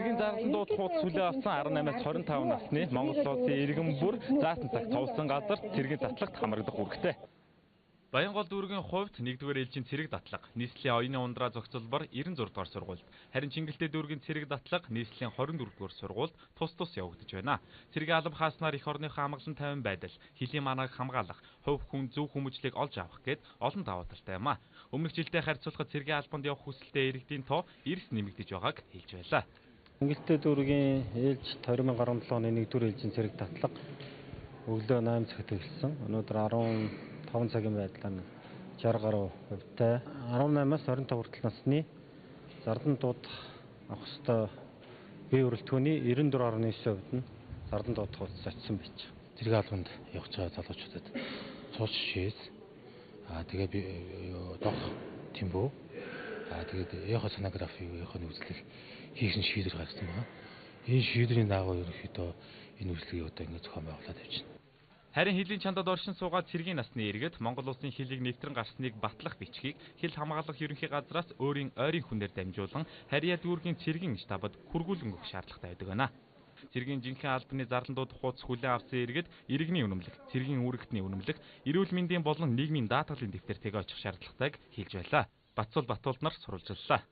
Цэргийн зарлан дууд хуудас хүлээн авсан 18-аас 25 насны Монгол улсын иргэн бүр заасан цаг цугласан газар цэргийн татлагт хамрагдах үүрэгтэй. Баянгол дүүргийн хувьд 1-р ээлжийн цэрэг татлага нийслэлийн оюуны ундраа зохицолбор 96 дугаар сургуульд, харин Чингэлтэй дүүргийн цэрэг татлага нийслэлийн 24 дугаар сургуульд тус явагдаж байна. Цэргийн алба хааснаар эх орныхоо амгалан тайван байдал, хөлийн манааг хамгаалах, хувь хүн зөв хүмүүжлийг олж авах гэд олон даваа талтай юм а. Өмнөх жилдээ харьцуулахад цэргийн албанд явах хүсэлтэд иргэдийн тоо эрс нэмэгдэж байгааг хэлж байлаа. Чингэлтэй дүүргийн ээлж 2017 оны 1-р ээлжийн цэрэг татлага өглөө 8 цагт эхэлсэн. Өнөөдөр 5 цагийн байдлаар 60 гаруй хувьтай 18-аас 25 хүртэл насны зардан дууд авах ёстой бие бүрэлдэхүүний 94.9% нь зардан дууд хуудас очсон байж. Цэрэг албанд явж байгаа залуучуудад цууч шээс тэгээд дох тэмбүү тэгээд эхо сонографи эхоны үзлэг хийх шийдвэр гаргасан байна. Энэ шийдвэрийн дагуу ерөнхийдөө энэ үзлэгийг одоо ингэ зохион байгуулад явж байна. Харин хөлийн чандад оршин суугаад цэргийн насны иргэд Монгол улсын хөлийг нэвтрэн гарсныг батлах бичгийг хил хамгаалах ерөнхий газраас өөрийн ойрын хүнээр дамжуулан Харьяа дүүргийн цэргийн штабад хүргүүлэн өгөх шаардлагатай байдаг байна. Цэргийн жинхэнэ албаны зарландууд хуудас хүлээн авсан иргэд иргэний үнэмлэх, цэргийн үүрэгтний үнэмлэх, эрүүл мэндийн болон нийгмийн даатгалын дэвтэр тэгээ очих шаардлагатайг хэлж байлаа. Батцул Батуулд нар сурвалжллаа.